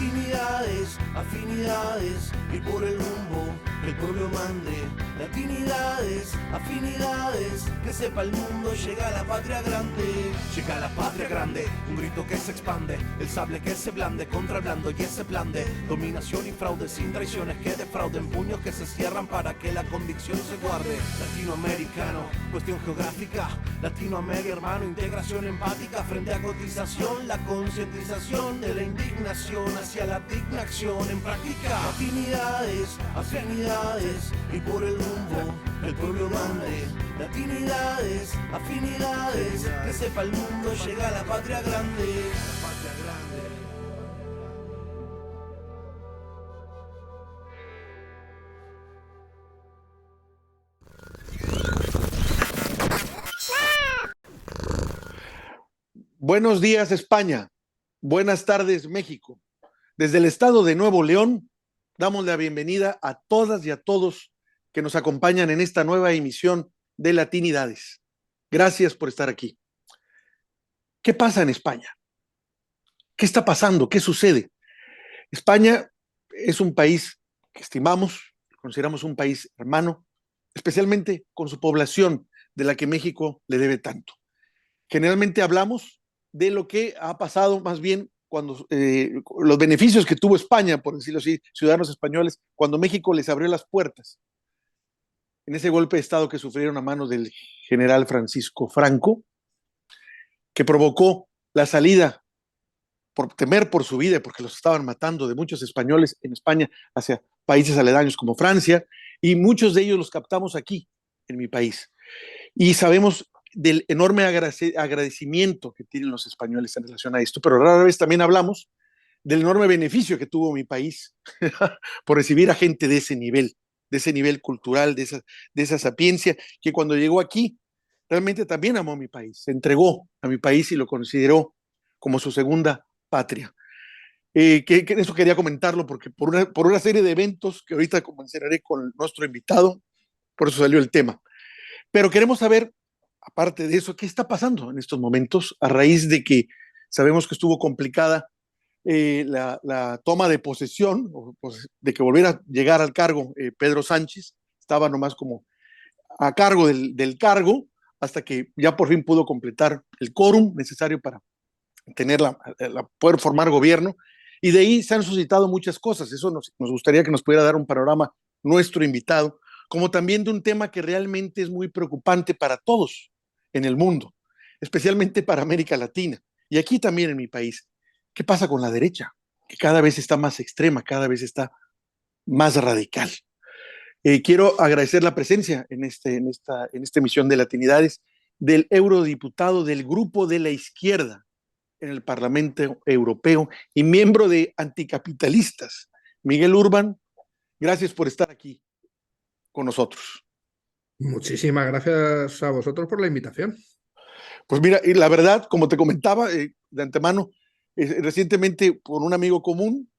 Latinidades, afinidades, y por el rumbo que el pueblo mande. Latinidades, afinidades, que sepa el mundo, llega la patria grande. Llega la patria grande, un grito que se expande, el sable que se blande contra el blando y ese plan de dominación y fraude, sin traiciones que defrauden, puños que se cierran para que la convicción se guarde. Latinoamericano, cuestión geográfica, Latinoamérica hermano, integración empática frente a cotización, la concientización de la indignación hacia la digna acción en práctica. Latinidades, afinidades, y por el rumbo el pueblo mande. Latinidades, afinidades, que sepa el mundo, llega la patria grande. La patria grande. Buenos días, España. Buenas tardes, México. Desde el estado de Nuevo León, damos la bienvenida a todas y a todos que nos acompañan en esta nueva emisión de Latinidades. Gracias por estar aquí. ¿Qué pasa en España? ¿Qué está pasando? ¿Qué sucede? España es un país que estimamos, consideramos un país hermano, especialmente con su población de la que México le debe tanto. Generalmente hablamos de lo que ha pasado más bien cuando los beneficios que tuvo España, por decirlo así, ciudadanos españoles, cuando México les abrió las puertas en ese golpe de Estado que sufrieron a manos del general Francisco Franco, que provocó la salida por temer por su vida, porque los estaban matando, de muchos españoles en España hacia países aledaños como Francia, y muchos de ellos los captamos aquí, en mi país. Y sabemos del enorme agradecimiento que tienen los españoles en relación a esto, pero rara vez también hablamos del enorme beneficio que tuvo mi país por recibir a gente de ese nivel cultural, de esa sapiencia, que cuando llegó aquí realmente también amó a mi país, se entregó a mi país y lo consideró como su segunda patria. Que eso quería comentarlo porque por una serie de eventos que ahorita comenzaré con nuestro invitado, por eso salió el tema. Pero queremos saber, aparte de eso, qué está pasando en estos momentos a raíz de que sabemos que estuvo complicada la toma de posesión, pues, de que volviera a llegar al cargo Pedro Sánchez, estaba nomás como a cargo del cargo, hasta que ya por fin pudo completar el quórum necesario para poder formar gobierno, y de ahí se han suscitado muchas cosas. Eso nos gustaría que nos pudiera dar un panorama nuestro invitado, como también de un tema que realmente es muy preocupante para todos en el mundo, especialmente para América Latina, y aquí también en mi país. ¿Qué pasa con la derecha? Que cada vez está más extrema, cada vez está más radical. Quiero agradecer la presencia en esta emisión de Latinidades del eurodiputado del Grupo de la Izquierda en el Parlamento Europeo y miembro de Anticapitalistas, Miguel Urbán. Gracias por estar aquí con nosotros. Muchísimas gracias a vosotros por la invitación. Pues mira, y la verdad, como te comentaba de antemano, recientemente por un amigo común,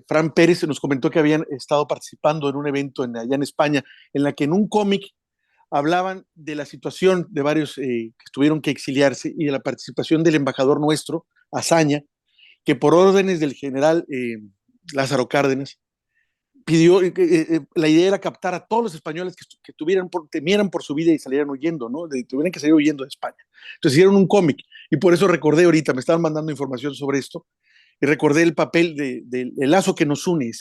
Fran Pérez nos comentó que habían estado participando en un evento allá en España, en la que en un cómic hablaban de la situación de varios que tuvieron que exiliarse y de la participación del embajador nuestro, Azaña, que por órdenes del general Lázaro Cárdenas, pidió, la idea era captar a todos los españoles que temieran por su vida y salieran huyendo, ¿no? Tuvieran que salir huyendo de España. Entonces hicieron un cómic y por eso recordé ahorita, me estaban mandando información sobre esto, y recordé el papel del lazo que nos une,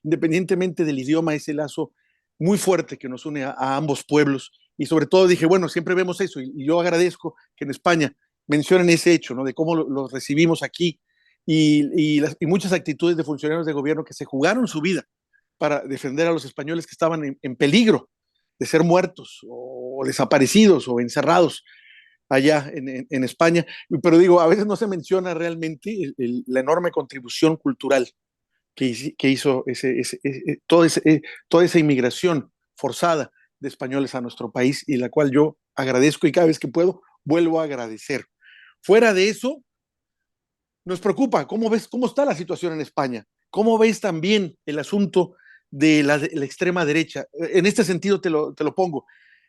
independientemente del idioma, ese lazo muy fuerte que nos une a ambos pueblos. Y sobre todo dije, bueno, siempre vemos eso y yo agradezco que en España mencionen ese hecho, ¿no? De cómo lo recibimos aquí y muchas actitudes de funcionarios de gobierno que se jugaron su vida para defender a los españoles que estaban en peligro de ser muertos o desaparecidos o encerrados allá en España. Pero digo, a veces no se menciona realmente la enorme contribución cultural que hizo toda esa inmigración forzada de españoles a nuestro país, y la cual yo agradezco y cada vez que puedo vuelvo a agradecer. Fuera de eso, nos preocupa, ¿cómo está la situación en España? ¿Cómo ves también el asunto de la extrema derecha? En este sentido te lo pongo.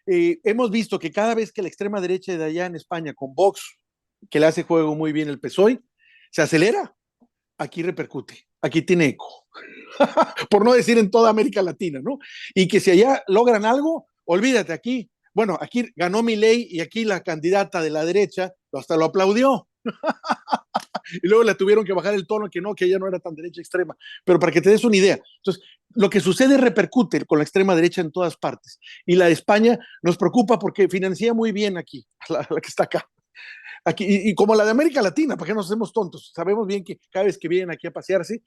Hemos visto que cada vez que la extrema derecha de allá en España, con Vox, que le hace juego muy bien el PSOE, se acelera aquí repercute, aquí tiene eco, por no decir en toda América Latina, ¿no? Y que si allá logran algo, olvídate, aquí, bueno, aquí ganó Milei y aquí la candidata de la derecha hasta lo aplaudió. Y luego le tuvieron que bajar el tono, que no, que ella no era tan derecha extrema, pero para que te des una idea. Entonces, lo que sucede repercute con la extrema derecha en todas partes. Y la de España nos preocupa porque financia muy bien aquí, la que está acá. Aquí, y como la de América Latina, ¿para qué nos hacemos tontos? Sabemos bien que cada vez que vienen aquí a pasearse,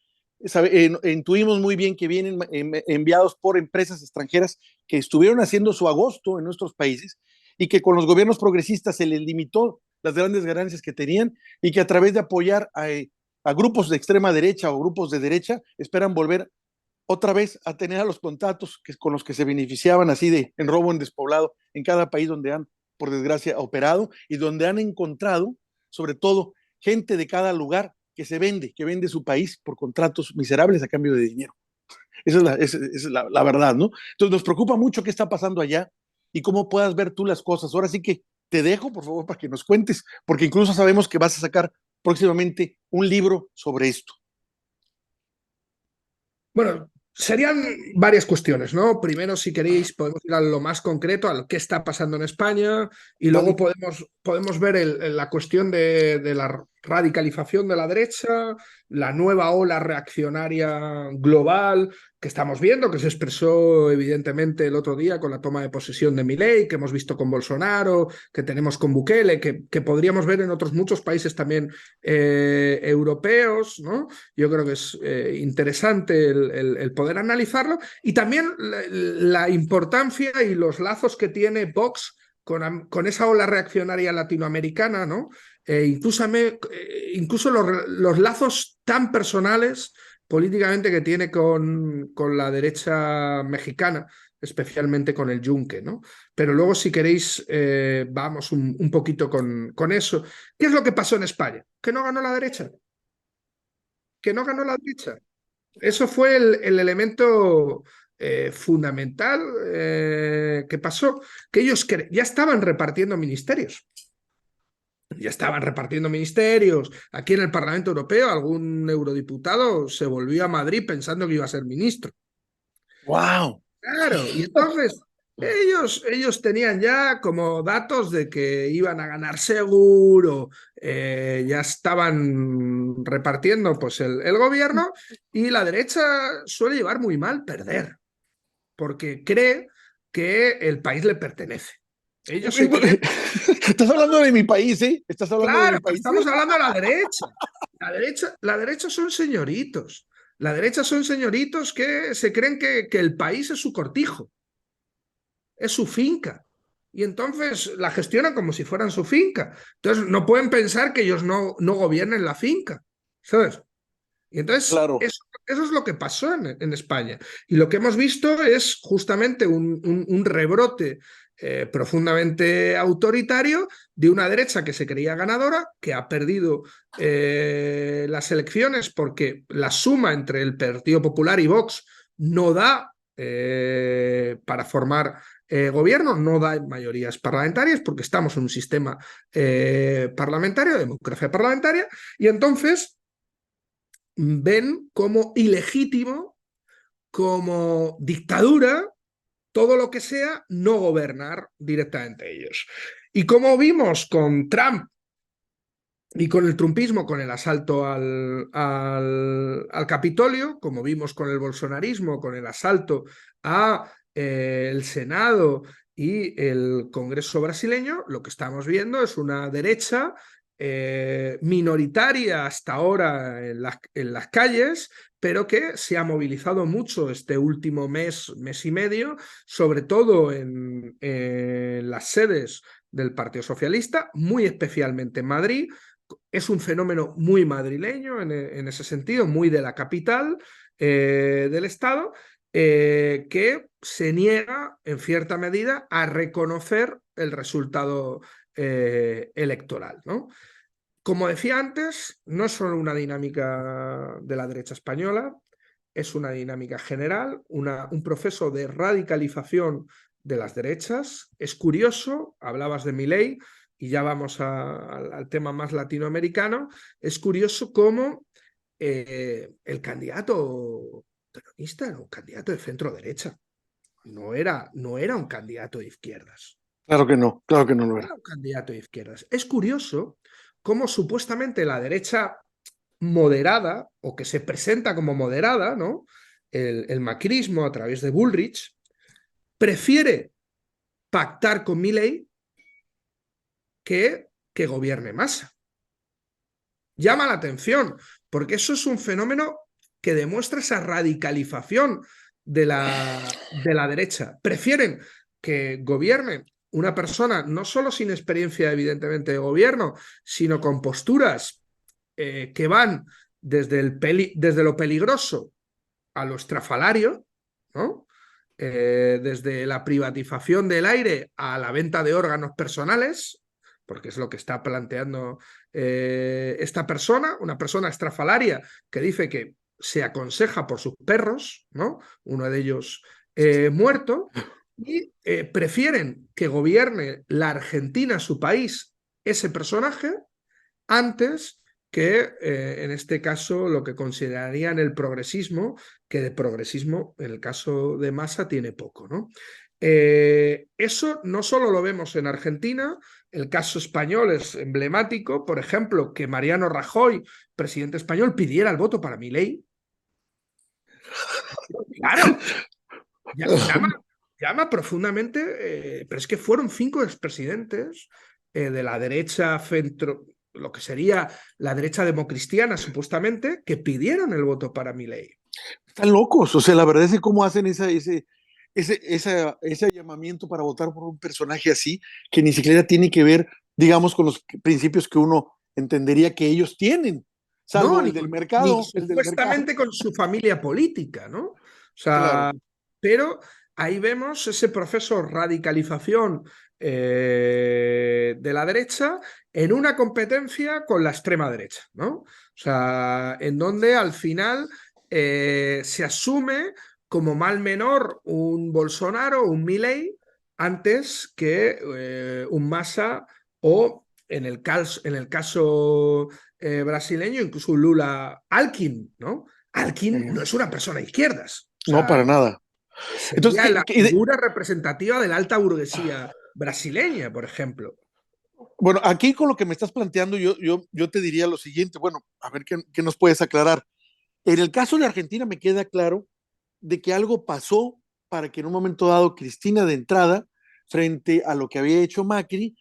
intuimos muy bien que vienen enviados por empresas extranjeras que estuvieron haciendo su agosto en nuestros países y que con los gobiernos progresistas se les limitó las grandes ganancias que tenían y que a través de apoyar a grupos de extrema derecha o grupos de derecha esperan volver otra vez a tener a los contactos con los que se beneficiaban así en robo en despoblado en cada país donde han, por desgracia, operado y donde han encontrado, sobre todo, gente de cada lugar que vende su país por contratos miserables a cambio de dinero. Esa es la verdad, ¿no? Entonces nos preocupa mucho qué está pasando allá y cómo puedas ver tú las cosas. Ahora sí que te dejo, por favor, para que nos cuentes, porque incluso sabemos que vas a sacar próximamente un libro sobre esto. Bueno, serían varias cuestiones, ¿no? Primero, si queréis, podemos ir a lo más concreto, a lo que está pasando en España, y luego Vale. podemos ver la cuestión de la radicalización de la derecha, la nueva ola reaccionaria global que estamos viendo, que se expresó evidentemente el otro día con la toma de posesión de Milei, que hemos visto con Bolsonaro, que tenemos con Bukele, que podríamos ver en otros muchos países también europeos, ¿no? Yo creo que es interesante el poder analizarlo y también la importancia y los lazos que tiene Vox con esa ola reaccionaria latinoamericana, ¿no? Incluso los lazos tan personales políticamente que tiene con la derecha mexicana, especialmente con el Yunque, ¿no? Pero luego, si queréis, vamos un poquito con eso. ¿Qué es lo que pasó en España? ¿Que no ganó la derecha? ¿Que no ganó la derecha? Eso fue el elemento fundamental que pasó, que ellos ya estaban repartiendo ministerios. Ya estaban repartiendo ministerios. Aquí en el Parlamento Europeo algún eurodiputado se volvió a Madrid pensando que iba a ser ministro. ¡Wow! Claro, y entonces ellos tenían ya como datos de que iban a ganar seguro, ya estaban repartiendo pues el gobierno y la derecha suele llevar muy mal perder, porque cree que el país le pertenece. Ellos se creen. Estás hablando de mi país, ¿eh? Estás hablando de mi Claro, pero país. estamos hablando de la derecha. La derecha son señoritos. La derecha son señoritos que se creen que el país es su cortijo, es su finca. Y entonces la gestionan como si fueran su finca. Entonces no pueden pensar que ellos no gobiernen la finca, ¿sabes? Y entonces Claro. eso es lo que pasó en España. Y lo que hemos visto es justamente un rebrote profundamente autoritario de una derecha que se creía ganadora, que ha perdido las elecciones porque la suma entre el Partido Popular y Vox no da para formar gobierno, no da mayorías parlamentarias porque estamos en un sistema parlamentario, democracia parlamentaria, y entonces ven como ilegítimo, como dictadura, todo lo que sea no gobernar directamente ellos. Y como vimos con Trump y con el trumpismo, con el asalto al Capitolio, como vimos con el bolsonarismo, con el asalto a el Senado y el Congreso brasileño, lo que estamos viendo es una derecha minoritaria hasta ahora en las calles, pero que se ha movilizado mucho este último mes y medio, sobre todo en las sedes del Partido Socialista, muy especialmente en Madrid. Es un fenómeno muy madrileño en ese sentido, muy de la capital del Estado, que se niega en cierta medida a reconocer el resultado electoral, ¿no? Como decía antes, no es solo una dinámica de la derecha española, es una dinámica general, un proceso de radicalización de las derechas. Es curioso, hablabas de Milei y ya vamos al tema más latinoamericano, es curioso cómo el candidato peronista era un candidato de centro-derecha, no era un candidato de izquierdas. Claro que no lo era. Era un candidato de izquierdas. Es curioso cómo supuestamente la derecha moderada, o que se presenta como moderada, ¿no? El macrismo a través de Bullrich, prefiere pactar con Milei que gobierne Massa. Llama la atención, porque eso es un fenómeno que demuestra esa radicalización de la derecha. Prefieren que gobierne una persona no solo sin experiencia, evidentemente, de gobierno, sino con posturas que van desde lo peligroso a lo estrafalario, ¿no? Desde la privatización del aire a la venta de órganos personales, porque es lo que está planteando esta persona, una persona estrafalaria que dice que se aconseja por sus perros, ¿no? Uno de ellos muerto, y prefieren que gobierne la Argentina, su país, ese personaje, antes que, en este caso, lo que considerarían el progresismo, que de progresismo, en el caso de Massa, tiene poco, ¿no? Eso no solo lo vemos en Argentina, el caso español es emblemático, por ejemplo, que Mariano Rajoy, presidente español, pidiera el voto para Milei. Claro, llama profundamente, pero es que fueron 5 expresidentes de la derecha centro, lo que sería la derecha democristiana, supuestamente, que pidieron el voto para Milei. Están locos, o sea, la verdad es que cómo hacen ese llamamiento para votar por un personaje así, que ni siquiera tiene que ver, digamos, con los principios que uno entendería que ellos tienen, salvo No, el del mercado. ni supuestamente con su familia política, ¿no? O sea, Claro. pero ahí vemos ese proceso de radicalización de la derecha en una competencia con la extrema derecha, ¿no? O sea, en donde al final se asume como mal menor un Bolsonaro, un Milei, antes que un Massa o, en el caso brasileño, incluso un Lula Alckmin, ¿no? Alckmin no es una persona de izquierdas. O No, sea, para nada. Entonces, sería la figura representativa de la alta burguesía brasileña, por ejemplo. bueno, aquí con lo que me estás planteando, yo te diría lo siguiente, bueno, a ver qué nos puedes aclarar. En el caso de Argentina me queda claro de que algo pasó para que en un momento dado Cristina de entrada, frente a lo que había hecho Macri,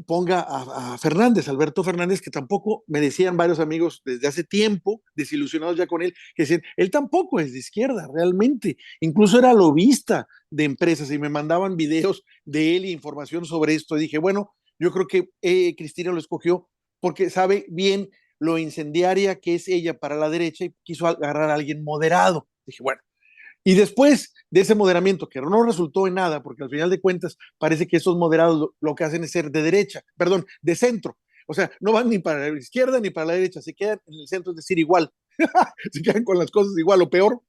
ponga a Fernández, Alberto Fernández, que tampoco me decían varios amigos desde hace tiempo, desilusionados ya con él, que decían, él tampoco es de izquierda, realmente, incluso era lobista de empresas y me mandaban videos de él e información sobre esto. Y dije, bueno, yo creo que Cristina lo escogió porque sabe bien lo incendiaria que es ella para la derecha y quiso agarrar a alguien moderado. Dije, bueno, y después de ese moderamiento, que no resultó en nada, porque al final de cuentas parece que esos moderados lo que hacen es ser de derecha, perdón, de centro. O sea, no van ni para la izquierda ni para la derecha, se quedan en el centro, es decir, igual. Se quedan con las cosas igual o peor.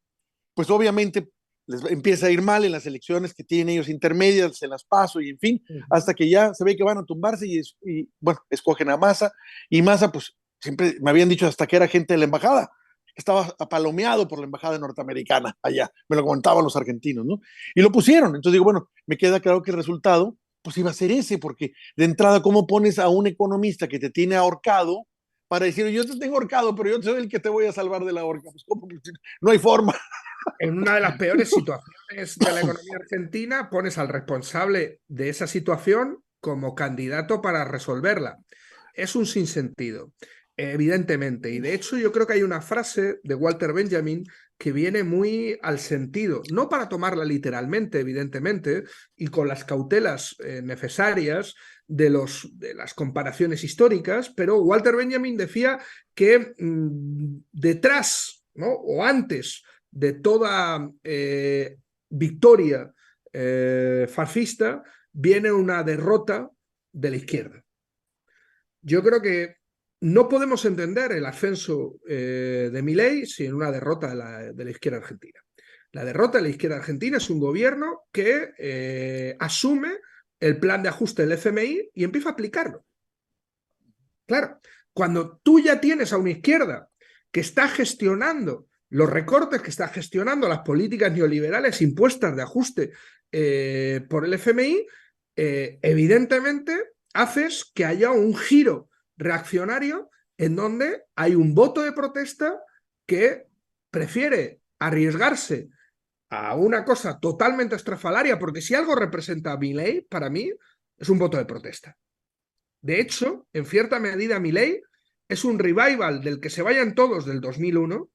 Pues obviamente les empieza a ir mal en las elecciones que tienen ellos intermedias, se las paso y en fin, hasta que ya se ve que van a tumbarse y bueno, escogen a Massa. Y Massa, pues siempre me habían dicho hasta que era gente de la embajada, estaba apalomeado por la embajada norteamericana allá, me lo comentaban los argentinos, ¿no? Y lo pusieron, entonces digo, bueno, me queda claro que el resultado, pues iba a ser ese, porque de entrada, ¿cómo pones a un economista que te tiene ahorcado para decir, yo te tengo ahorcado, pero yo soy el que te voy a salvar de la horca? Pues, ¿cómo? No hay forma. En una de las peores situaciones de la economía argentina, pones al responsable de esa situación como candidato para resolverla. Es un sinsentido, evidentemente. Y de hecho yo creo que hay una frase de Walter Benjamin que viene muy al sentido, no para tomarla literalmente, evidentemente, y con las cautelas necesarias de las comparaciones históricas, pero Walter Benjamin decía que detrás, ¿no? O antes de toda victoria fascista viene una derrota de la izquierda. Yo creo que no podemos entender el ascenso de Milei sin una derrota de la izquierda argentina. La derrota de la izquierda argentina es un gobierno que asume el plan de ajuste del FMI y empieza a aplicarlo. Claro, cuando tú ya tienes a una izquierda que está gestionando los recortes, que está gestionando las políticas neoliberales impuestas de ajuste por el FMI, evidentemente haces que haya un giro reaccionario en donde hay un voto de protesta que prefiere arriesgarse a una cosa totalmente estrafalaria, porque si algo representa a Milei, para mí, es un voto de protesta. De hecho, en cierta medida, Milei es un revival del que se vayan todos del 2001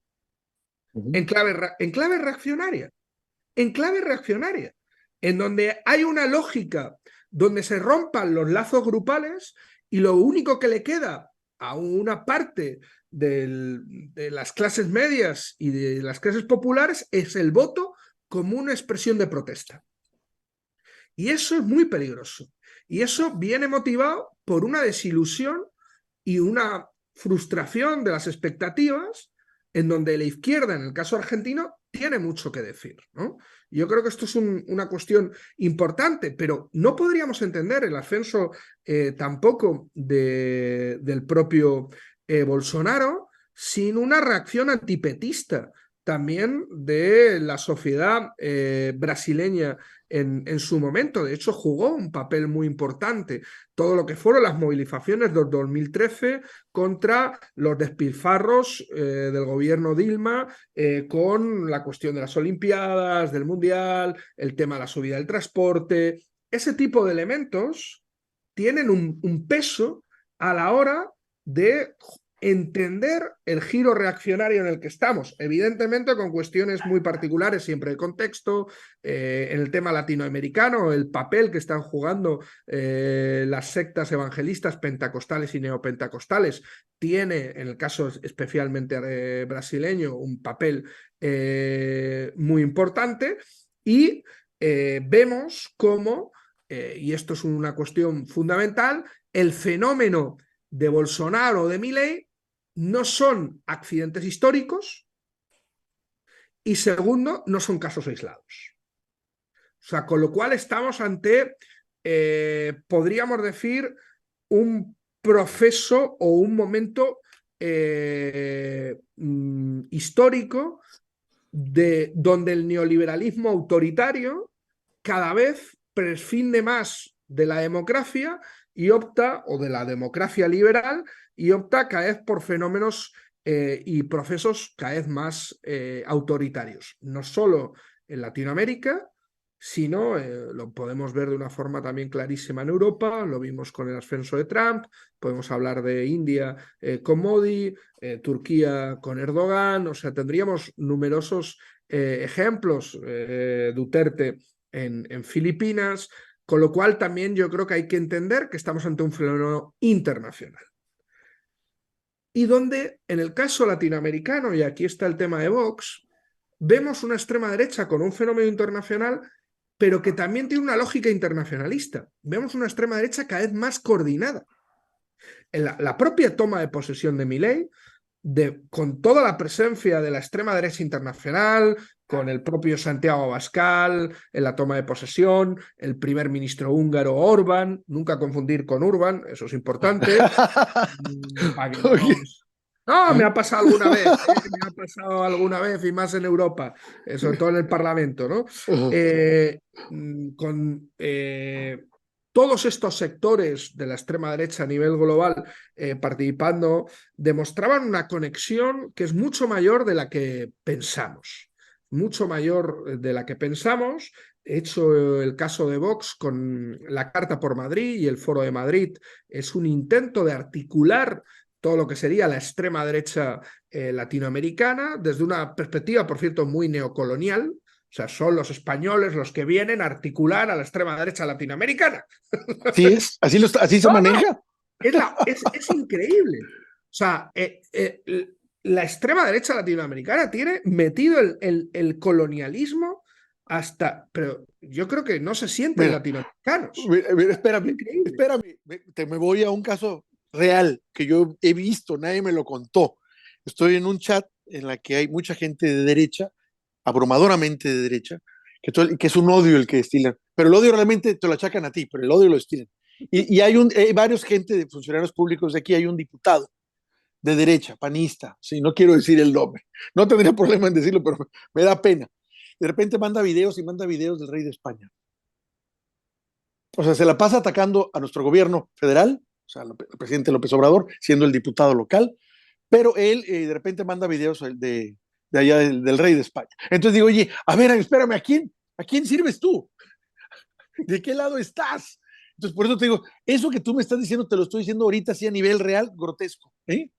en clave reaccionaria. En clave reaccionaria. En donde hay una lógica donde se rompan los lazos grupales y lo único que le queda a una parte de las clases medias y de las clases populares es el voto como una expresión de protesta. Y eso es muy peligroso. Y eso viene motivado por una desilusión y una frustración de las expectativas en donde la izquierda, en el caso argentino, tiene mucho que decir, ¿no? Yo creo que esto es una cuestión importante, pero no podríamos entender el ascenso tampoco del propio Bolsonaro sin una reacción antipetista también de la sociedad brasileña en su momento. De hecho, jugó un papel muy importante todo lo que fueron las movilizaciones del 2013 contra los despilfarros del gobierno Dilma con la cuestión de las Olimpiadas, del Mundial, el tema de la subida del transporte. Ese tipo de elementos tienen un peso a la hora de entender el giro reaccionario en el que estamos, evidentemente con cuestiones muy particulares, siempre de contexto, en el tema latinoamericano, el papel que están jugando las sectas evangelistas pentecostales y neopentecostales tiene, en el caso especialmente brasileño, un papel muy importante y vemos cómo, y esto es una cuestión fundamental, el fenómeno de Bolsonaro o de Milei no son accidentes históricos y segundo, no son casos aislados. O sea, con lo cual estamos ante, podríamos decir, un proceso o un momento histórico donde el neoliberalismo autoritario cada vez prescinde más de la democracia y opta, o de la democracia liberal, y opta cada vez por fenómenos y procesos cada vez más autoritarios. No solo en Latinoamérica, sino lo podemos ver de una forma también clarísima en Europa, lo vimos con el ascenso de Trump, podemos hablar de India con Modi, Turquía con Erdogan, o sea, tendríamos numerosos ejemplos, Duterte en Filipinas, con lo cual también yo creo que hay que entender que estamos ante un fenómeno internacional. Y donde, en el caso latinoamericano, y aquí está el tema de Vox, vemos una extrema derecha con un fenómeno internacional, pero que también tiene una lógica internacionalista. Vemos una extrema derecha cada vez más coordinada. En la propia toma de posesión de Milei, con toda la presencia de la extrema derecha internacional, con el propio Santiago Abascal en la toma de posesión, el primer ministro húngaro Orbán, nunca confundir con Urban, eso es importante. No, me ha pasado alguna vez, me ha pasado alguna vez y más en Europa, sobre todo en el Parlamento, ¿no? Con todos estos sectores de la extrema derecha a nivel global participando, demostraban una conexión que es mucho mayor de la que pensamos. Mucho mayor de la que pensamos. He hecho el caso de Vox con la Carta por Madrid y el Foro de Madrid. Es un intento de articular todo lo que sería la extrema derecha latinoamericana desde una perspectiva, por cierto, muy neocolonial. O sea, son los españoles los que vienen a articular a la extrema derecha latinoamericana. Sí, así se maneja. Es increíble. O sea, la extrema derecha latinoamericana tiene metido el colonialismo hasta... Pero yo creo que no se sienten latinoamericanos. Espérame, me voy a un caso real que yo he visto, nadie me lo contó. Estoy en un chat en la que hay mucha gente de derecha, abrumadoramente de derecha, que es un odio el que destilan. Pero el odio realmente te lo achacan a ti, pero el odio lo destilan. Y hay varios gente de funcionarios públicos de aquí, hay un diputado de derecha, panista, sí, no quiero decir el nombre, no tendría problema en decirlo, pero me da pena. De repente manda videos y manda videos del rey de España. O sea, se la pasa atacando a nuestro gobierno federal, o sea, el presidente López Obrador, siendo el diputado local, pero él de repente manda videos de allá del rey de España. Entonces digo, oye, a ver, espérame, ¿a quién sirves tú? ¿De qué lado estás? Entonces, por eso te digo, eso que tú me estás diciendo, te lo estoy diciendo ahorita, así a nivel real, grotesco. ¿Eh?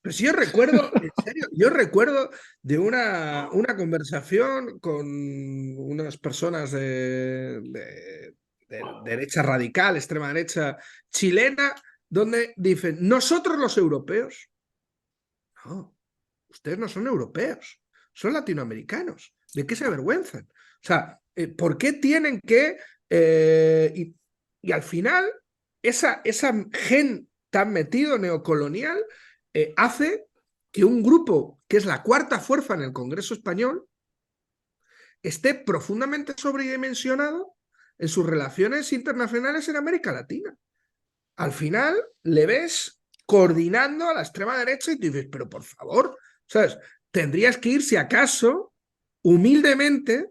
Pues yo recuerdo, en serio, yo recuerdo de una conversación con unas personas de derecha radical, extrema derecha chilena, donde dicen, nosotros los europeos, no, ustedes no son europeos, son latinoamericanos. ¿De qué se avergüenzan? O sea, ¿por qué tienen que... y al final, esa gen tan metido neocolonial hace que un grupo que es la cuarta fuerza en el Congreso español esté profundamente sobredimensionado en sus relaciones internacionales en América Latina. Al final le ves coordinando a la extrema derecha y tú dices, pero por favor, ¿sabes? Tendrías que ir, si acaso, humildemente,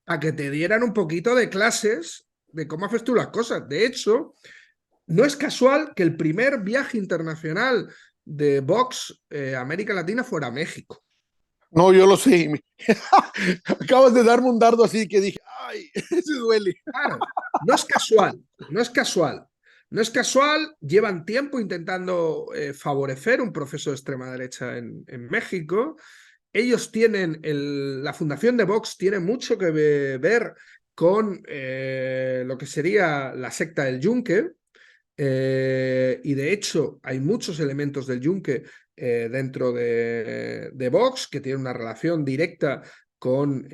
a que te dieran un poquito de clases de cómo haces tú las cosas. De hecho, no es casual que el primer viaje internacional de Vox a América Latina fuera a México. No, yo lo sé. Acabas de darme un dardo así que dije, ay, ese duele. Claro, no es casual, no es casual. No es casual, llevan tiempo intentando favorecer un proceso de extrema derecha en México. Ellos tienen, la fundación de Vox tiene mucho que ver con lo que sería la secta del Yunque, y de hecho hay muchos elementos del Yunque dentro de Vox que tienen una relación directa con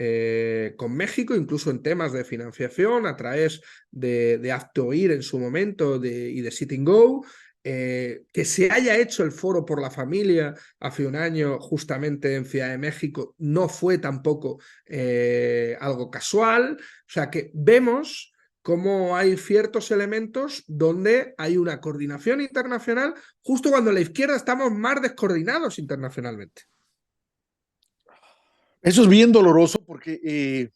México, incluso en temas de financiación, a través de Hazte en su momento y de Sit and Go. Que se haya hecho el foro por la familia hace un año justamente en Ciudad de México no fue tampoco algo casual. O sea que vemos cómo hay ciertos elementos donde hay una coordinación internacional justo cuando en la izquierda estamos más descoordinados internacionalmente. Eso es bien doloroso porque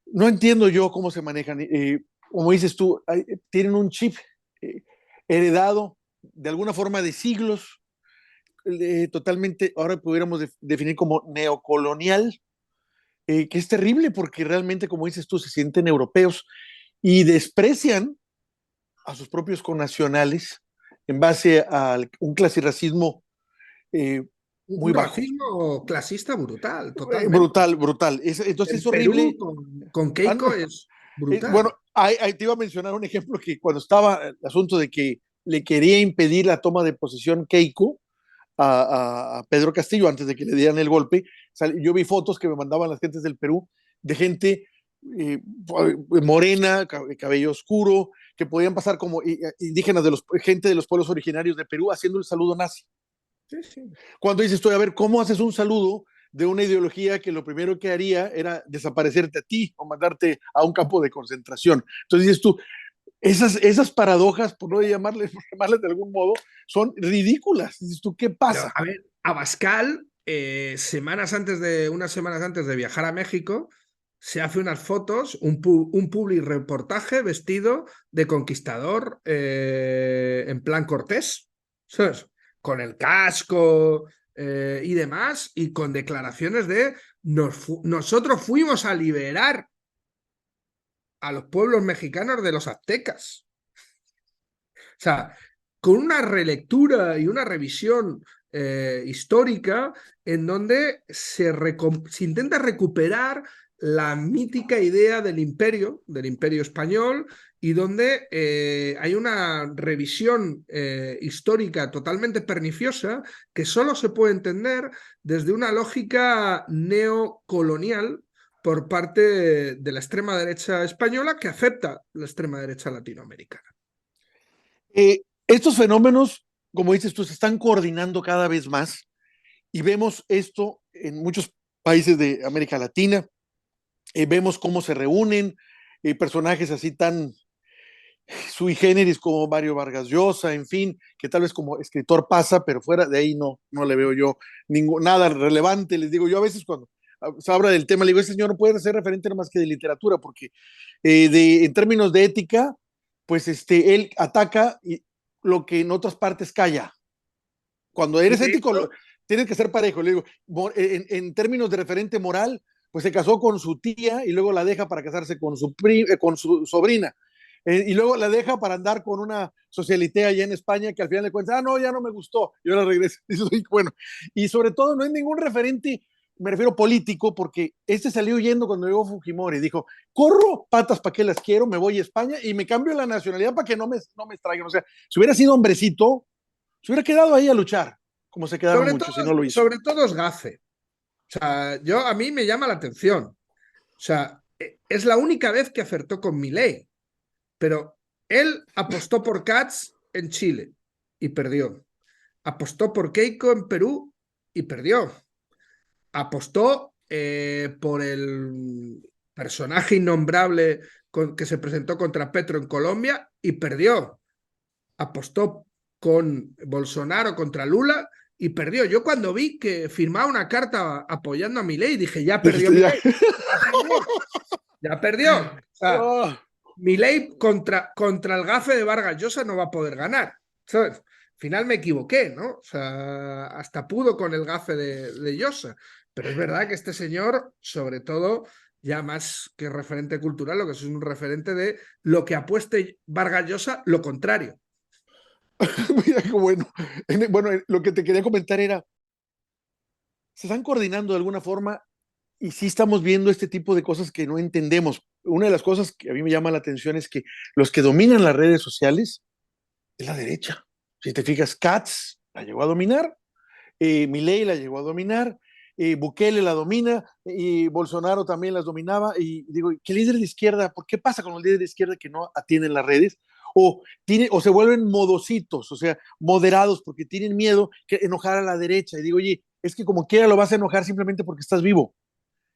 no entiendo yo cómo se manejan. Como dices tú, tienen un chip heredado de alguna forma de siglos, totalmente, ahora pudiéramos definir como neocolonial, que es terrible porque realmente, como dices tú, se sienten europeos y desprecian a sus propios connacionales en base a un clasirracismo muy Un bajo. racismo clasista brutal, totalmente. Brutal, brutal. Entonces En es Perú horrible. con Keiko es brutal. Bueno, ahí te iba a mencionar un ejemplo que cuando estaba el asunto de que le quería impedir la toma de posesión Keiko a Pedro Castillo antes de que le dieran el golpe, yo vi fotos que me mandaban las gentes del Perú de gente morena, cabello oscuro, que podían pasar como indígenas gente de los pueblos originarios de Perú haciendo el saludo nazi. Sí, sí. Cuando dices tú, a ver, ¿cómo haces un saludo de una ideología que lo primero que haría era desaparecerte a ti o mandarte a un campo de concentración? Entonces dices tú, esas paradojas, por no llamarles de algún modo, son ridículas. Dices tú, ¿qué Pero, pasa? a ver, Abascal, unas semanas antes de viajar a México, se hace unas fotos, un public reportaje vestido de conquistador en plan Cortés, ¿sabes? Con el casco y demás, y con declaraciones de nosotros fuimos a liberar a los pueblos mexicanos de los aztecas. O sea, con una relectura y una revisión histórica en donde se intenta recuperar la mítica idea del imperio español, y donde hay una revisión histórica totalmente perniciosa que solo se puede entender desde una lógica neocolonial por parte de la extrema derecha española, que acepta la extrema derecha latinoamericana. Estos fenómenos, como dices tú, se están coordinando cada vez más y vemos esto en muchos países de América Latina. Vemos cómo se reúnen personajes así tan sui generis como Mario Vargas Llosa, en fin, que tal vez como escritor pasa, pero fuera de ahí no le veo yo nada relevante. Les digo, yo a veces cuando se habla del tema, le digo, ese señor no puede ser referente no más que de literatura, porque en términos de ética, pues él ataca lo que en otras partes calla. Cuando Y eres de ético, hecho, tienes que ser parejo. Le digo, en términos de referente moral, pues se casó con su tía y luego la deja para casarse con su sobrina. Y luego la deja para andar con una socialité allá en España que al final de cuentas, no, ya no me gustó, yo la regreso. Y bueno, y sobre todo no hay ningún referente, me refiero político, porque salió huyendo cuando llegó Fujimori, dijo, corro, patas para qué las quiero, me voy a España y me cambio la nacionalidad para que no me extraigan. O sea, si hubiera sido hombrecito, se hubiera quedado ahí a luchar, como se quedaron muchos y no lo hizo. sobre todo es gafe. O sea, a mí me llama la atención. O sea, es la única vez que acertó con Milei, pero él apostó por Katz en Chile y perdió. Apostó por Keiko en Perú y perdió. Apostó por el personaje innombrable que se presentó contra Petro en Colombia y perdió. Apostó con Bolsonaro contra Lula y perdió. Yo cuando vi que firmaba una carta apoyando a Milei, dije, ya perdió Ya. Milei, ya perdió, ya perdió. O sea, Oh, Milei contra el gafe de Vargas Llosa no va a poder ganar. ¿Sabes? Al final me equivoqué, ¿no? O sea, hasta pudo con el gafe de Llosa. Pero es verdad que este señor, sobre todo, ya más que referente cultural, lo que es un referente de lo que apueste Vargas Llosa, lo contrario. mira qué bueno. Bueno, lo que te quería comentar era, se están coordinando de alguna forma y sí estamos viendo este tipo de cosas que no entendemos. Una de las cosas que a mí me llama la atención es que los que dominan las redes sociales es la derecha. Si te fijas, Katz la llegó a dominar, Milei la llegó a dominar, Bukele la domina y Bolsonaro también las dominaba. Y digo, ¿qué líder de izquierda? ¿Por qué pasa con los líderes de izquierda que no atienden las redes? O se vuelven modositos, o sea, moderados porque tienen miedo que enojar a la derecha. Y digo, oye, es que como quiera lo vas a enojar simplemente porque estás vivo.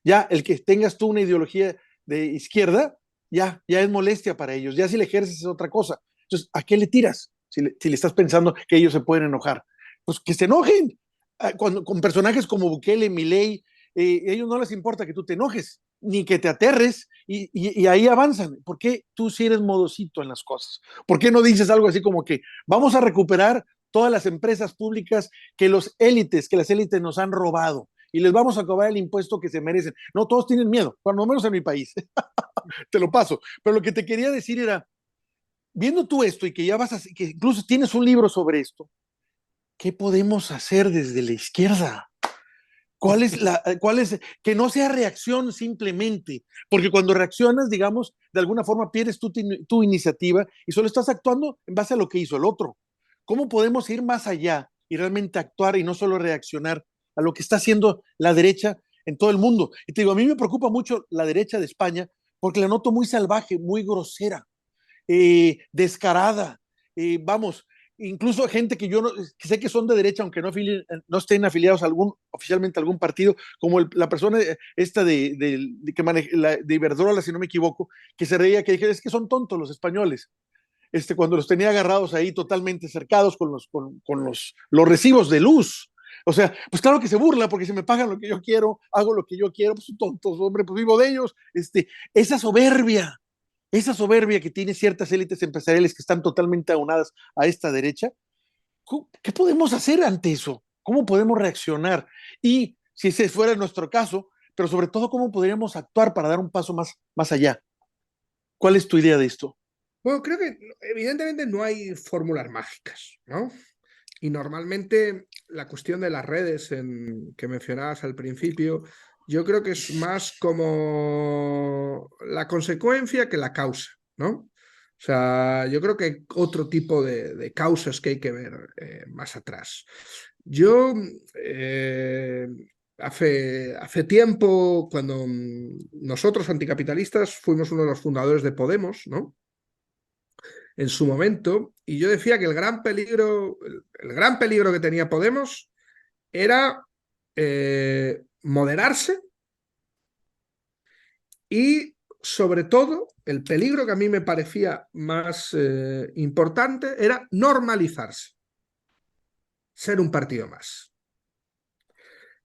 Ya el que tengas tú una ideología de izquierda, ya es molestia para ellos. Ya si le ejerces es otra cosa. Entonces, ¿a qué le tiras? Si le estás pensando que ellos se pueden enojar. Pues que se enojen. Con personajes como Bukele, Milei, ellos no les importa que tú te enojes, ni que te aterres, y ahí avanzan. ¿Por qué tú sí eres modosito en las cosas? ¿Por qué no dices algo así como que vamos a recuperar todas las empresas públicas que las élites nos han robado y les vamos a cobrar el impuesto que se merecen? No, todos tienen miedo, por lo menos en mi país. Te lo paso. Pero lo que te quería decir era, viendo tú esto y que ya vas a, que incluso tienes un libro sobre esto, ¿qué podemos hacer desde la izquierda? Que no sea reacción simplemente? Porque cuando reaccionas, digamos, de alguna forma pierdes tu iniciativa y solo estás actuando en base a lo que hizo el otro. ¿Cómo podemos ir más allá y realmente actuar y no solo reaccionar a lo que está haciendo la derecha en todo el mundo? Y te digo, a mí me preocupa mucho la derecha de España porque la noto muy salvaje, muy grosera, descarada. Vamos, incluso gente que yo que sé que son de derecha, aunque no estén afiliados oficialmente a algún partido, como la persona esta que de Iberdrola, si no me equivoco, que se reía, que dije, es que son tontos los españoles. Cuando los tenía agarrados ahí totalmente cercados con los recibos de luz. O sea, pues claro que se burla porque si me pagan lo que yo quiero, hago lo que yo quiero, pues son tontos, hombre, pues vivo de ellos. Esa soberbia, esa soberbia que tiene ciertas élites empresariales que están totalmente aunadas a esta derecha, ¿qué podemos hacer ante eso? ¿Cómo podemos reaccionar? Y si ese fuera nuestro caso, pero sobre todo, ¿cómo podríamos actuar para dar un paso más allá? ¿Cuál es tu idea de esto? Bueno, creo que evidentemente no hay fórmulas mágicas, ¿no? Y normalmente la cuestión de las redes que mencionabas al principio, yo creo que es más como la consecuencia que la causa, ¿no? O sea, yo creo que hay otro tipo de causas que hay que ver más atrás. Yo hace tiempo, cuando nosotros anticapitalistas fuimos uno de los fundadores de Podemos, ¿no? En su momento, y yo decía que el gran peligro que tenía Podemos era moderarse y sobre todo, el peligro que a mí me parecía más importante era normalizarse, ser un partido más.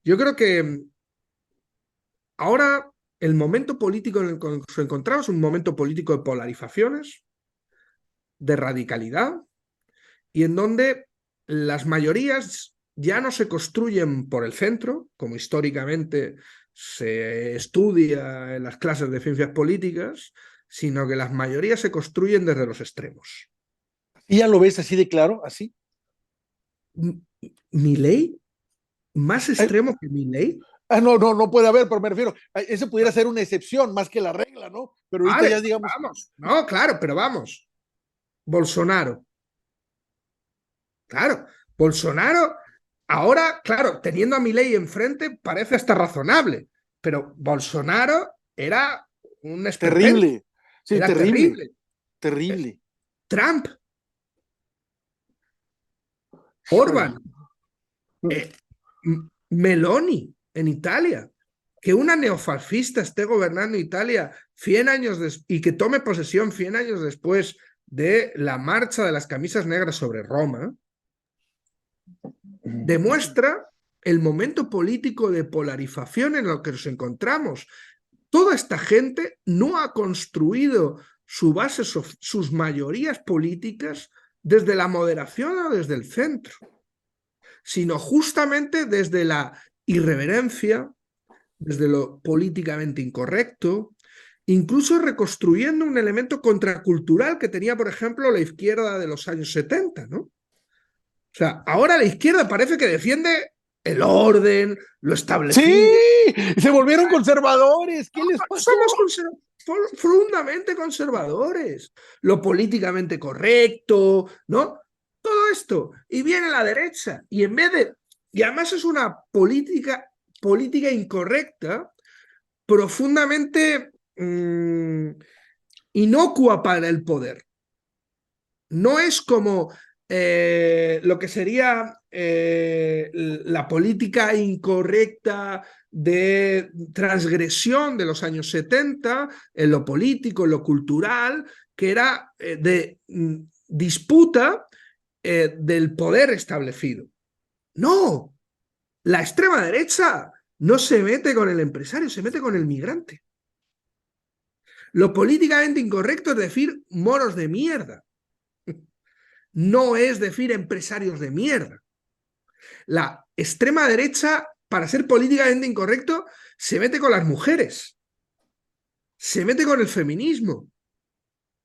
Yo creo que ahora el momento político en el que nos encontramos es un momento político de polarizaciones, de radicalidad, y en donde las mayorías ya no se construyen por el centro, como históricamente se estudia en las clases de ciencias políticas, sino que las mayorías se construyen desde los extremos. ¿Y ya lo ves así de claro, así? ¿Milei? ¿Más extremo que Milei? No puede haber, pero me refiero, ese pudiera ser una excepción más que la regla, ¿no? Pero ahorita Vale, ya digamos. vamos. No, claro, pero vamos. Bolsonaro. Claro, Bolsonaro, ahora, claro, teniendo a Milei enfrente, parece hasta razonable, pero Bolsonaro era un esperpento, Terrible, sí, era terrible, terrible. terrible. Trump, Híjole. Orban, Meloni en Italia. Que una neofascista esté gobernando Italia 100 años y que tome posesión 100 años después de la marcha de las camisas negras sobre Roma, demuestra el momento político de polarización en el que nos encontramos. Toda esta gente no ha construido su base, sus mayorías políticas desde la moderación o desde el centro, sino justamente desde la irreverencia, desde lo políticamente incorrecto, incluso reconstruyendo un elemento contracultural que tenía, por ejemplo, la izquierda de los años 70, ¿no? O sea, ahora la izquierda parece que defiende el orden, lo establecido. Sí, se volvieron conservadores. ¿Qué les pasó? Somos profundamente conservadores. Lo políticamente correcto, ¿no? Todo esto. Y viene la derecha. Y en vez de. Y además es una política incorrecta, profundamente inocua para el poder. No es como lo que sería la política incorrecta de transgresión de los años 70 en lo político, en lo cultural, que era de disputa del poder establecido. No, la extrema derecha no se mete con el empresario, se mete con el migrante. Lo políticamente incorrecto es decir moros de mierda. No es decir empresarios de mierda. La extrema derecha, para ser políticamente incorrecto, se mete con las mujeres, se mete con el feminismo,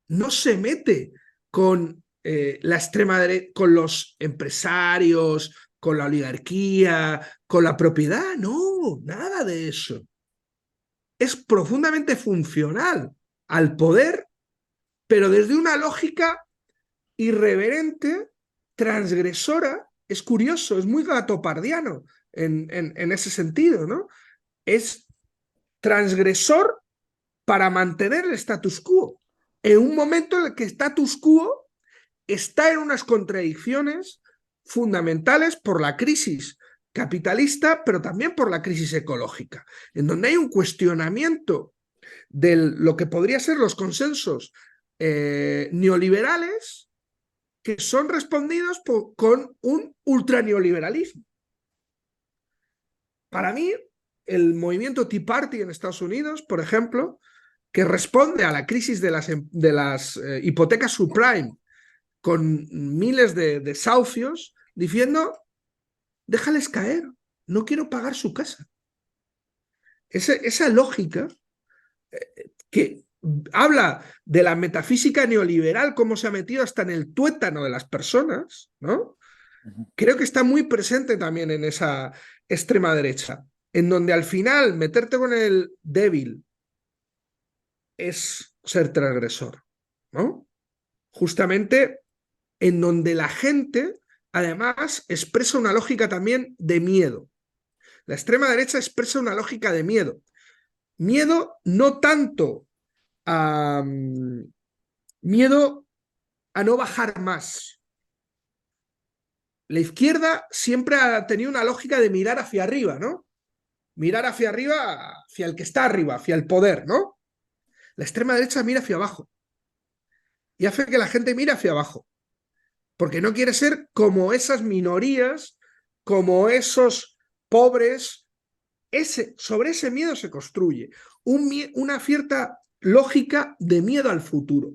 no se mete con la extrema derecha, con los empresarios, con la oligarquía, con la propiedad, no, nada de eso. Es profundamente funcional al poder, pero desde una lógica irreverente, transgresora. Es curioso, es muy gatopardiano en ese sentido, ¿no? Es transgresor para mantener el status quo, en un momento en el que el status quo está en unas contradicciones fundamentales por la crisis capitalista, pero también por la crisis ecológica, en donde hay un cuestionamiento de lo que podría ser los consensos neoliberales que son respondidos con un ultraneoliberalismo. Para mí, el movimiento Tea Party en Estados Unidos, por ejemplo, que responde a la crisis de las hipotecas subprime con miles de desahucios, diciendo, déjales caer, no quiero pagar su casa. Esa lógica que habla de la metafísica neoliberal, cómo se ha metido hasta en el tuétano de las personas, ¿no? Creo que está muy presente también en esa extrema derecha, en donde al final meterte con el débil es ser transgresor, ¿no? Justamente en donde la gente, además, expresa una lógica también de miedo. La extrema derecha expresa una lógica de miedo. Miedo no tanto a miedo a no bajar más. La izquierda siempre ha tenido una lógica de mirar hacia arriba, ¿no? Mirar hacia arriba, hacia el que está arriba, hacia el poder, ¿no? La extrema derecha mira hacia abajo y hace que la gente mire hacia abajo, porque no quiere ser como esas minorías, como esos pobres. Sobre ese miedo se construye una cierta lógica de miedo al futuro.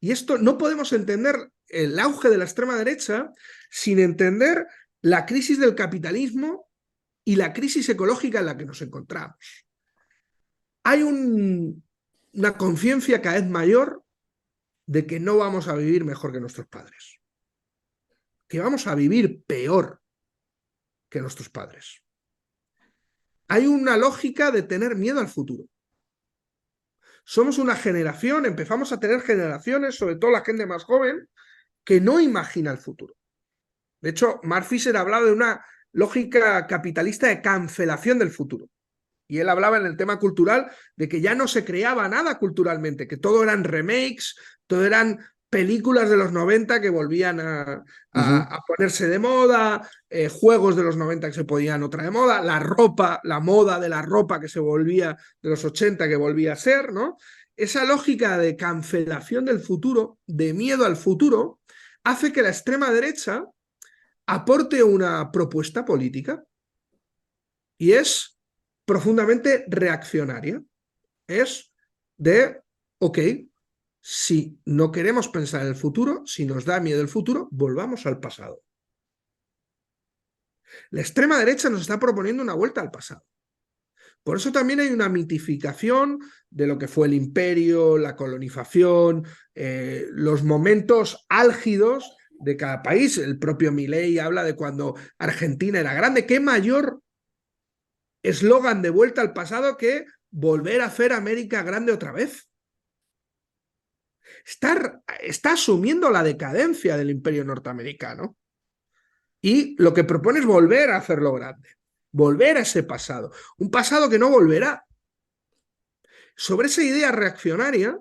Y esto no podemos entender el auge de la extrema derecha sin entender la crisis del capitalismo y la crisis ecológica en la que nos encontramos. Hay una conciencia cada vez mayor de que no vamos a vivir mejor que nuestros padres, que vamos a vivir peor que nuestros padres. Hay una lógica de tener miedo al futuro. Somos una generación, empezamos a tener generaciones, sobre todo la gente más joven, que no imagina el futuro. De hecho, Mark Fisher hablaba de una lógica capitalista de cancelación del futuro. Y él hablaba en el tema cultural de que ya no se creaba nada culturalmente, que todo eran remakes, todo eran películas de los 90 que volvían a ponerse de moda, juegos de los 90 que se podían otra de moda, la ropa, la moda de la ropa que se volvía de los 80 que volvía a ser, ¿no? Esa lógica de cancelación del futuro, de miedo al futuro, hace que la extrema derecha aporte una propuesta política y es profundamente reaccionaria. Es de, ok, si no queremos pensar en el futuro, si nos da miedo el futuro, volvamos al pasado. La extrema derecha nos está proponiendo una vuelta al pasado. Por eso también hay una mitificación de lo que fue el imperio, la colonización, los momentos álgidos de cada país. El propio Milei habla de cuando Argentina era grande. ¿Qué mayor eslogan de vuelta al pasado que volver a hacer América grande otra vez? Está asumiendo la decadencia del imperio norteamericano y lo que propone es volver a hacerlo grande, volver a ese pasado, un pasado que no volverá. Sobre esa idea reaccionaria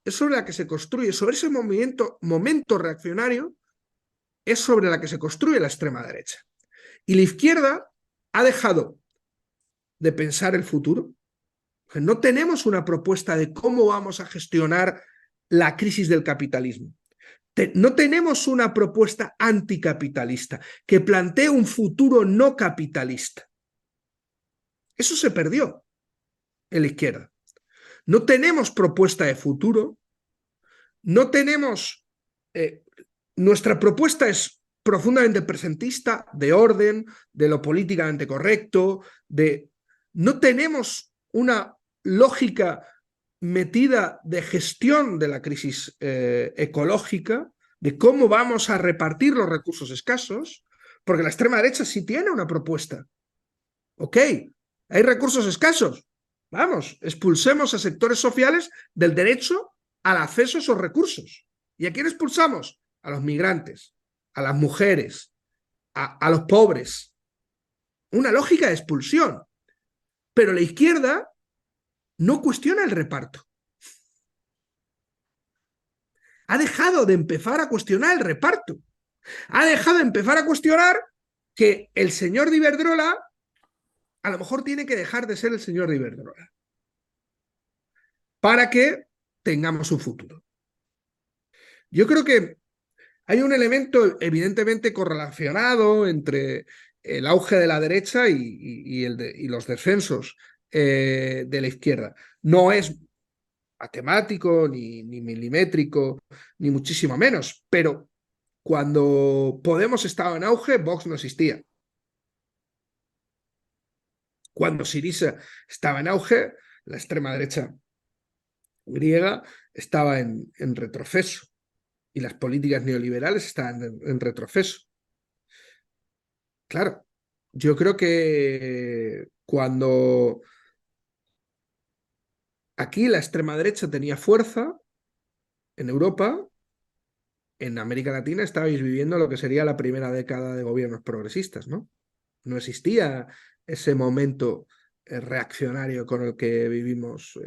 es sobre la que se construye, sobre ese momento reaccionario es sobre la que se construye la extrema derecha. Y la izquierda ha dejado de pensar el futuro. No tenemos una propuesta de cómo vamos a gestionar la crisis del capitalismo. No tenemos una propuesta anticapitalista que plantee un futuro no capitalista. Eso se perdió en la izquierda. No tenemos propuesta de futuro, no tenemos... nuestra propuesta es profundamente presentista, de orden, de lo políticamente correcto, no tenemos una lógica metida de gestión de la crisis ecológica, de cómo vamos a repartir los recursos escasos, porque la extrema derecha sí tiene una propuesta. Ok, hay recursos escasos. Vamos, expulsemos a sectores sociales del derecho al acceso a esos recursos. ¿Y a quién expulsamos? A los migrantes, a las mujeres, a los pobres. Una lógica de expulsión. Pero la izquierda no cuestiona el reparto. Ha dejado de empezar a cuestionar el reparto. Ha dejado de empezar a cuestionar que el señor de Iberdrola a lo mejor tiene que dejar de ser el señor de Iberdrola para que tengamos un futuro. Yo creo que hay un elemento evidentemente correlacionado entre el auge de la derecha y los descensos de la izquierda. No es matemático, ni milimétrico, ni muchísimo menos, pero cuando Podemos estaba en auge, Vox no existía. Cuando Syriza estaba en auge, la extrema derecha griega estaba en retroceso y las políticas neoliberales estaban en retroceso. Claro, yo creo que cuando aquí la extrema derecha tenía fuerza, en Europa, en América Latina estabais viviendo lo que sería la primera década de gobiernos progresistas, ¿no? No existía ese momento reaccionario con el que vivimos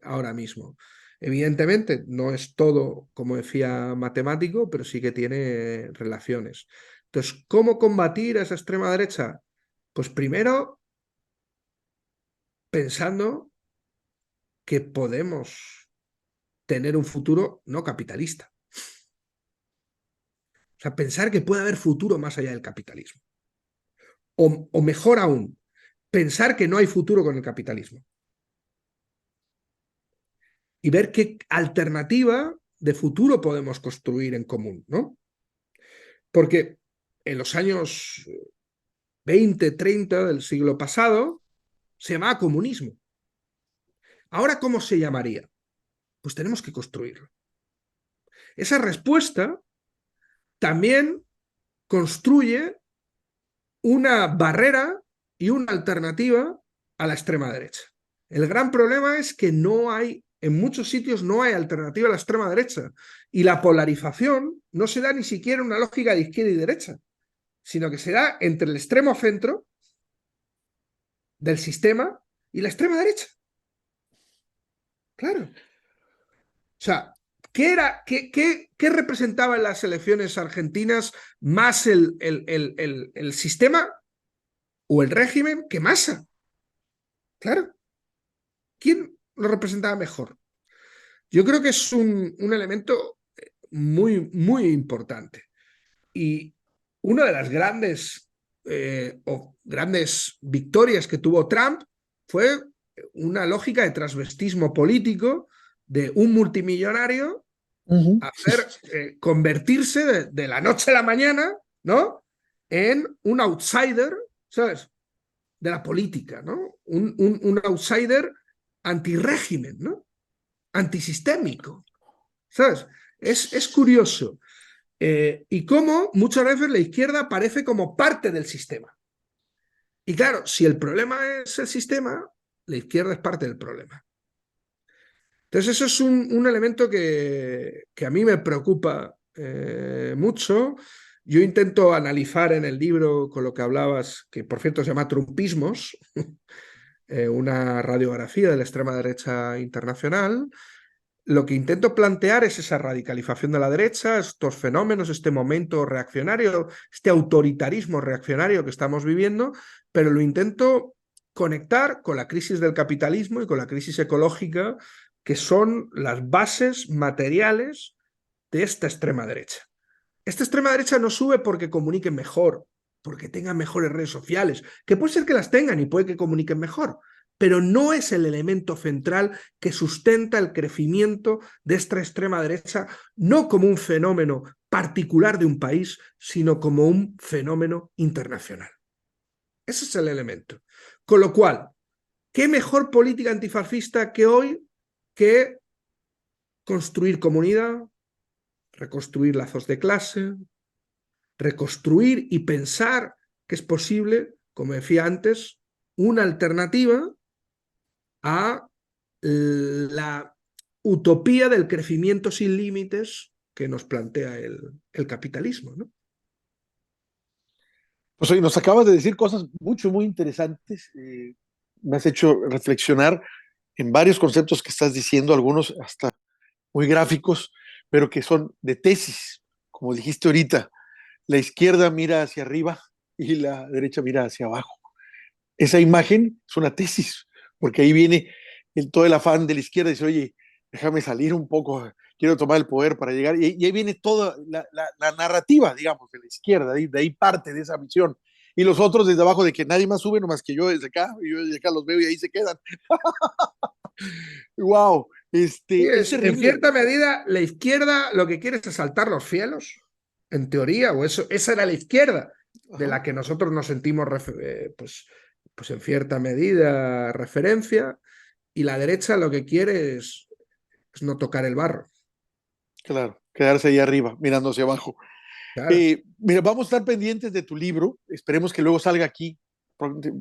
ahora mismo. Evidentemente, no es todo, como decía, matemático, pero sí que tiene relaciones. Entonces, ¿cómo combatir a esa extrema derecha? Pues primero, pensando que podemos tener un futuro no capitalista. O sea, pensar que puede haber futuro más allá del capitalismo. O mejor aún, pensar que no hay futuro con el capitalismo. Y ver qué alternativa de futuro podemos construir en común, ¿no? Porque en los años 20, 30 del siglo pasado se llamaba comunismo. Ahora, ¿cómo se llamaría? Pues tenemos que construirlo. Esa respuesta también construye una barrera y una alternativa a la extrema derecha. El gran problema es que no hay, en muchos sitios no hay alternativa a la extrema derecha, y la polarización no se da ni siquiera en una lógica de izquierda y derecha, sino que se da entre el extremo centro del sistema y la extrema derecha. Claro. O sea, ¿qué representaba en las elecciones argentinas más el sistema o el régimen que Massa? Claro. ¿Quién lo representaba mejor? Yo creo que es un elemento muy, muy importante. Y una de las grandes victorias que tuvo Trump fue una lógica de transvestismo político de un multimillonario hacer convertirse de la noche a la mañana, ¿no?, en un outsider, ¿sabes?, de la política, ¿no? Un outsider antirrégimen, ¿no?, antisistémico, ¿sabes? Es curioso. Y cómo muchas veces la izquierda parece como parte del sistema. Y claro, si el problema es el sistema, la izquierda es parte del problema. Entonces eso es un elemento que a mí me preocupa mucho. Yo intento analizar en el libro, con lo que hablabas, que por cierto se llama Trumpismos, una radiografía de la extrema derecha internacional. Lo que intento plantear es esa radicalización de la derecha, estos fenómenos, este momento reaccionario, este autoritarismo reaccionario que estamos viviendo, pero lo intento conectar con la crisis del capitalismo y con la crisis ecológica, que son las bases materiales de esta extrema derecha. Esta extrema derecha no sube porque comuniquen mejor, porque tengan mejores redes sociales, que puede ser que las tengan y puede que comuniquen mejor, pero no es el elemento central que sustenta el crecimiento de esta extrema derecha, no como un fenómeno particular de un país, sino como un fenómeno internacional. Ese es el elemento. Con lo cual, ¿qué mejor política antifascista que hoy que construir comunidad, reconstruir lazos de clase, reconstruir y pensar que es posible, como decía antes, una alternativa a la utopía del crecimiento sin límites que nos plantea el capitalismo, ¿no? Pues hoy nos acabas de decir cosas muy interesantes. Me has hecho reflexionar en varios conceptos que estás diciendo, algunos hasta muy gráficos, pero que son de tesis, como dijiste ahorita. La izquierda mira hacia arriba y la derecha mira hacia abajo. Esa imagen es una tesis, porque ahí viene todo el afán de la izquierda, dice, oye, déjame salir un poco, quiero tomar el poder para llegar, y ahí viene toda la narrativa, digamos, de la izquierda, de ahí parte de esa visión. Y los otros desde abajo de que nadie más sube, nomás que yo desde acá, y yo desde acá los veo y ahí se quedan. Wow, es En terrible. cierta medida, la izquierda lo que quiere es asaltar los cielos, en teoría, o esa era la izquierda, de la que nosotros nos sentimos, pues en cierta medida, referencia, y la derecha lo que quiere es no tocar el barro. Claro, quedarse ahí arriba, mirando hacia abajo. Claro. Mira, vamos a estar pendientes de tu libro, esperemos que luego salga aquí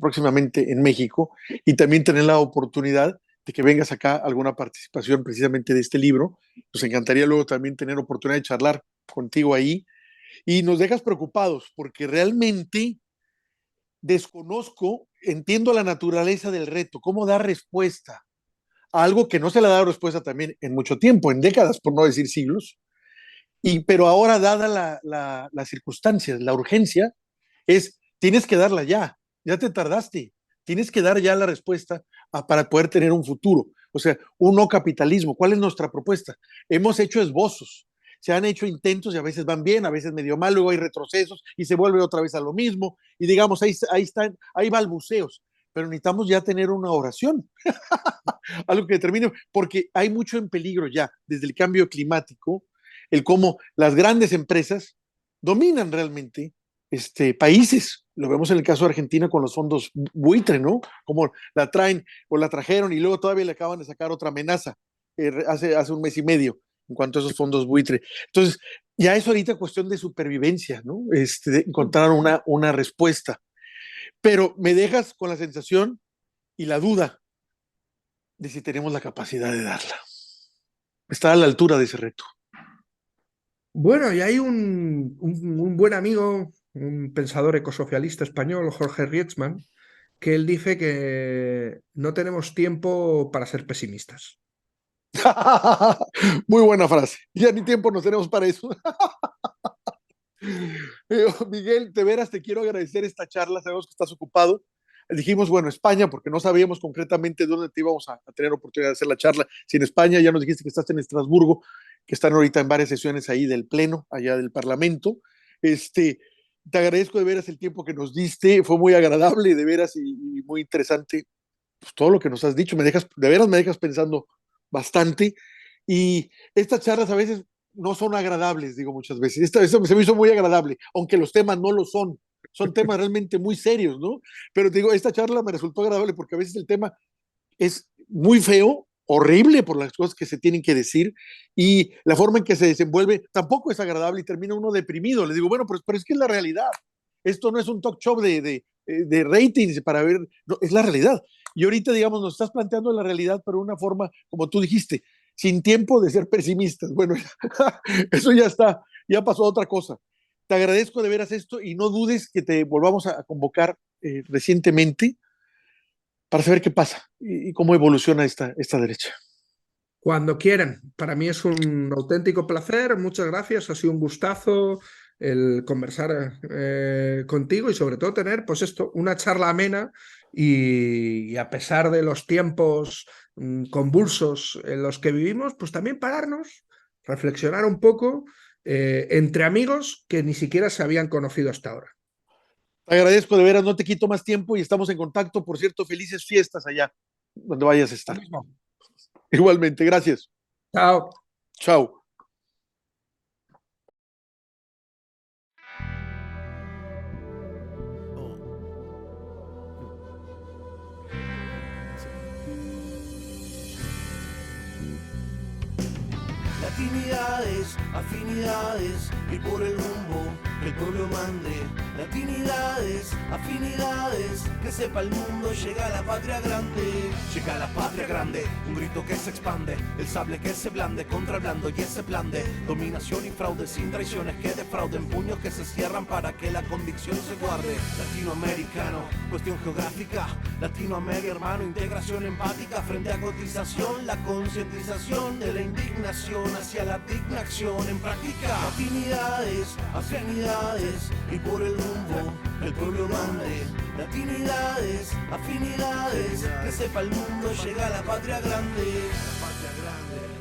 próximamente en México y también tener la oportunidad de que vengas acá a alguna participación precisamente de este libro. Nos encantaría luego también tener oportunidad de charlar contigo ahí y nos dejas preocupados porque realmente desconozco, entiendo la naturaleza del reto, cómo dar respuesta a algo que no se le ha dado respuesta también en mucho tiempo, en décadas, por no decir siglos. Pero ahora, dada las circunstancias, la urgencia, tienes que darla ya te tardaste, tienes que dar ya la respuesta para poder tener un futuro, O sea, un no capitalismo. ¿Cuál es nuestra propuesta? Hemos hecho esbozos, se han hecho intentos y a veces van bien, a veces medio mal, luego hay retrocesos y se vuelve otra vez a lo mismo. Y digamos, hay balbuceos, pero necesitamos ya tener una oración, algo que determine, porque hay mucho en peligro ya, desde el cambio climático, el cómo las grandes empresas dominan realmente países. Lo vemos en el caso de Argentina con los fondos buitre, ¿no? Como la traen o la trajeron y luego todavía le acaban de sacar otra amenaza hace un mes y medio en cuanto a esos fondos buitre. Entonces, ya es ahorita cuestión de supervivencia, ¿no? De encontrar una respuesta. Pero me dejas con la sensación y la duda de si tenemos la capacidad de darla. Está a la altura de ese reto. Bueno, y hay un buen amigo, un pensador ecosocialista español, Jorge Rietzmann, que él dice que no tenemos tiempo para ser pesimistas. Muy buena frase. Ya ni tiempo nos tenemos para eso. Miguel, de veras te quiero agradecer esta charla. Sabemos que estás ocupado. Dijimos, bueno, España, porque no sabíamos concretamente dónde te íbamos a tener oportunidad de hacer la charla. Si en España, ya nos dijiste que estás en Estrasburgo, que están ahorita en varias sesiones ahí del Pleno, allá del Parlamento. Te agradezco de veras el tiempo que nos diste. Fue muy agradable, de veras, y muy interesante pues, todo lo que nos has dicho. De veras me dejas pensando bastante. Y estas charlas a veces no son agradables, digo muchas veces. Esto se me hizo muy agradable, aunque los temas no lo son. Son temas realmente muy serios, ¿no? Pero digo, esta charla me resultó agradable porque a veces el tema es muy feo, horrible por las cosas que se tienen que decir y la forma en que se desenvuelve tampoco es agradable y termina uno deprimido. Le digo, bueno, pero es que es la realidad. Esto no es un talk show de ratings para ver, no, es la realidad. Y ahorita, digamos, nos estás planteando la realidad, pero de una forma, como tú dijiste, sin tiempo de ser pesimistas. Bueno, eso ya está, ya pasó a otra cosa. Te agradezco de veras esto y no dudes que te volvamos a convocar recientemente para saber qué pasa y cómo evoluciona esta derecha. Cuando quieran. Para mí es un auténtico placer. Muchas gracias. Ha sido un gustazo el conversar contigo y sobre todo tener, pues esto, una charla amena y a pesar de los tiempos convulsos en los que vivimos, pues también pararnos, reflexionar un poco entre amigos que ni siquiera se habían conocido hasta ahora. Te agradezco de veras, no te quito más tiempo y estamos en contacto. Por cierto, felices fiestas allá donde vayas a estar. Igualmente, gracias. Chao. Chao. Latinidades, afinidades, ir por el rumbo que el pueblo mande. Latinidades, afinidades, que sepa el mundo, llega a la patria grande. Llega a la patria grande, un grito que se expande, el sable que se blande contra el blando y ese plan de dominación y fraude, sin traiciones que defrauden, puños que se cierran para que la convicción se guarde. Latinoamericano, cuestión geográfica, Latinoamérica hermano, integración empática frente a cotización, la concientización de la indignación hacia la digna acción en práctica. Latinidades, afinidades, y por el rumbo el pueblo mande. Latinidades, afinidades, que sepa el mundo, llega a la patria grande. La patria grande.